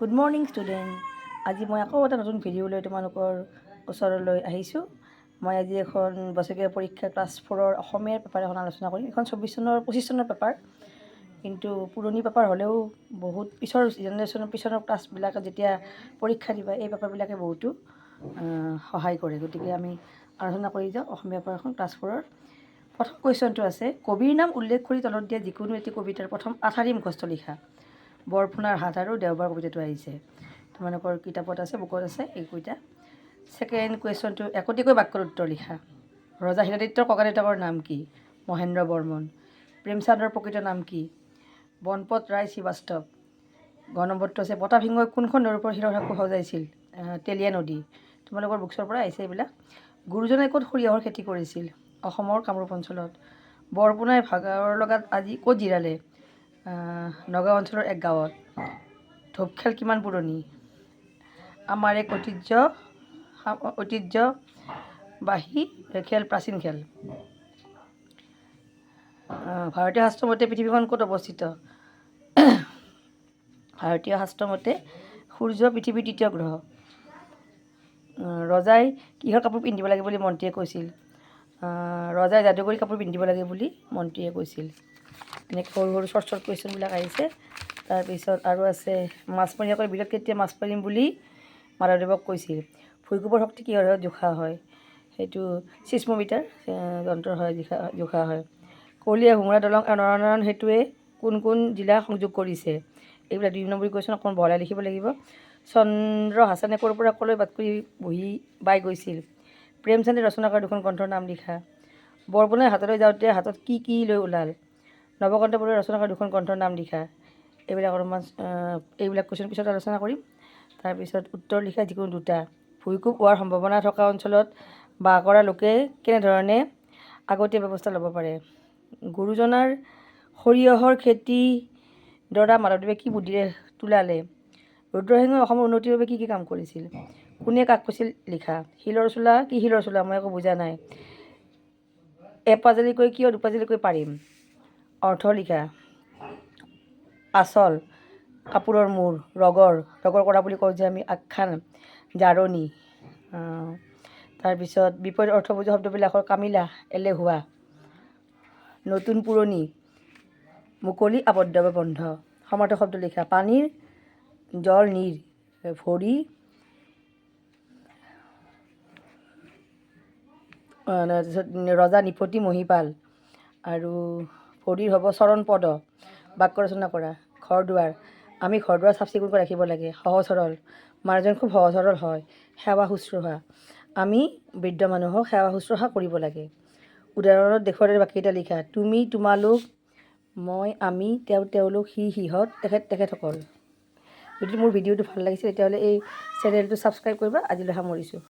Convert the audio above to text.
Good morning student. আজি মই আকৌ এটা নতুন ভিডিঅ' লৈ তোমালোকৰ ওচৰলৈ আহিছোঁ। মই আজি এখন বছৰীয়া পৰীক্ষা ক্লাছ 4ৰ অসমীয়াৰ পেপাৰ এখন আলোচনা কৰিম। এখন 25 চনৰ পেপাৰ, কিন্তু পুৰণি পেপাৰ হ'লেও বহুত পিছৰ জেনেৰেশ্যনৰ পিছৰ ক্লাছবিলাকে যেতিয়া পৰীক্ষা দিবা এই পেপাৰবিলাকে বহুতো সহায় কৰে। গতিকে আমি আলোচনা কৰি যাওঁ অসমীয়া পেপাৰ এখন ক্লাছ 4ৰ। প্ৰথম কুৱেশ্যনটো আছে, কবিৰ নাম উল্লেখ কৰি তলত দিয়া যিকোনো এটি কবিতাৰ প্ৰথম আঠাৰি মুখস্থ লিখা। বৰপুনাৰ হাত আৰু দেওবাৰ কবিতাটো আহিছে, তোমালোকৰ কিতাপত আছে, বুকত আছে এই কবিতা। ছেকেণ্ড কুৱেশ্যনটো, একোটিকৈ বাক্যৰ উত্তৰ লিখা। ৰজা হীৰাদিত্যৰ ককা দেউতাকৰ নাম কি? মহেন্দ্ৰ বৰ্মন। প্ৰেমচাঁদৰ প্ৰকৃত নাম কি? বনপত ৰায় শ্ৰীবাস্তৱ। ঘ নম্বৰটো আছে, বঁটা সিংহই কোনখন নদীৰ ওপৰত শিলৰ সাঁকো সজাইছিল? তেলীয়া নদী। তোমালোকৰ বুকছৰ পৰা আহিছে এইবিলাক। গুৰুজনাই ক'ত সৰিয়হৰ খেতি কৰিছিল? অসমৰ কামৰূপ অঞ্চলত। বৰপুনাই ভাগৰ লগাত আজি ক'ত জিৰালে? নগাঁও অঞ্চলৰ এক গাঁৱত। ঢোপ খেল কিমান পুৰণি? আমাৰ এক ঐতিহ্যবাহী খেল, প্ৰাচীন খেল। ভাৰতীয় শাস্ত্ৰ মতে পৃথিৱীখন ক'ত অৱস্থিত? ভাৰতীয় শাস্ত্ৰ মতে সূৰ্য পৃথিৱীৰ তৃতীয় গ্ৰহ। ৰজাই কিহৰ কাপোৰ পিন্ধিব লাগে বুলি মন্ত্ৰীয়ে কৈছিল? ৰজাই যাদুকৰী কাপোৰ পিন্ধিব লাগে বুলি মন্ত্ৰীয়ে কৈছিল। এনেকৈ সৰু সৰু শ্বৰ্ট কুৱেশ্যনবিলাক আহিছে। তাৰপিছত আৰু আছে, মাছমৰীয়াকৈ বিলত কেতিয়া মাছ মাৰিম বুলি মাধৱদেৱক কৈছিল? ভূঁইকোপৰ শক্তি কিহৰ সহায়ত জোখা হয়? সেইটো ছিস্মোমিটাৰ যন্ত্ৰৰ সহায়ত জোখা হয়। কলীয়া ভোমোৰা দলং আৰু নৰনাৰায়ণ সেতুৱে কোন কোন জিলা সংযোগ কৰিছে? এইবিলাক 2 নম্বৰ কুৱেশ্যন অকণমান বহলাই লিখিব লাগিব। চন্দ্ৰ হাছানে ক'ৰ পৰা ক'লৈ বাট কৰি বহি বাই গৈছিল? প্ৰেমচান্দে ৰচনা কৰা 2খন গ্ৰন্থৰ নাম লিখা। বৰপুনাই হাতলৈ যাওঁতে হাতত কি কি লৈ ওলাল? নৱকান্ত বৰুৱাই ৰচনা কৰা 2খন গ্ৰন্থৰ নাম লিখা। এইবিলাক কুৱেশ্যন পিছত আলোচনা কৰিম। তাৰপিছত উত্তৰ লিখা যিকোনো 2টা। ভূঁইকোপ হোৱাৰ সম্ভাৱনা থকা অঞ্চলত বাস কৰা লোকে কেনেধৰণে আগতীয়া ব্যৱস্থা ল'ব পাৰে? গুৰুজনাৰ সৰিয়হৰ খেতি ডৰা মাধৱদেৱে কি বুদ্ধিৰে তোলালে? ৰুদ্ৰসিংহই অসমৰ উন্নতিৰ বাবে কি কি কাম কৰিছিল? কোনে কাক কৈছিল লিখা? শিলৰ চোলা কি শিলৰ চোলা? মই একো বুজা নাই। এপাজালিকৈ কিয় দুপাজালিকৈ পাৰিম? অৰ্থ লিখা। আচল, কাপোৰৰ মূৰ, ৰগৰ কৰা বুলি কওঁ যে আমি, আখ্যান, জাৰনী। তাৰপিছত বিপৰীত অৰ্থ বুজা শব্দবিলাকৰ কামিলা, এলেহুৱা। নতুন পুৰণি, মুকলি, আবদ্ধ বা বন্ধ। সমাৰ্থক শব্দ লিখা। পানীৰ, জল, নীৰ। ভৰি, তাৰপিছত ৰজা নিপতি মহিপাল। আৰু ভৰিৰ হ'ব চৰণ পদ। বাক্য ৰচনা কৰা। ঘৰ দুৱাৰ, আমি ঘৰ দুৱাৰ চাফ চিকুণকৈ ৰাখিব লাগে। সহজ সৰল, মানুহজন খুব সহজ সৰল হয়। সেৱা শুশ্ৰূষা, আমি বৃদ্ধ মানুহক সেৱা শুশ্ৰূষা কৰিব লাগে। উদাহৰণত দেখুওৱাৰ দৰে বাক্যকেইটা লিখা। তুমি, তোমালোক, মই, আমি, তেওঁ, তেওঁলোক, সি, সিহঁত, তেখেত, তেখেতসকল। যদি মোৰ ভিডিঅ'টো ভাল লাগিছে তেতিয়াহ'লে এই চেনেলটো ছাবস্ক্ৰাইব কৰিবা। আজিলৈ সামৰিছোঁ।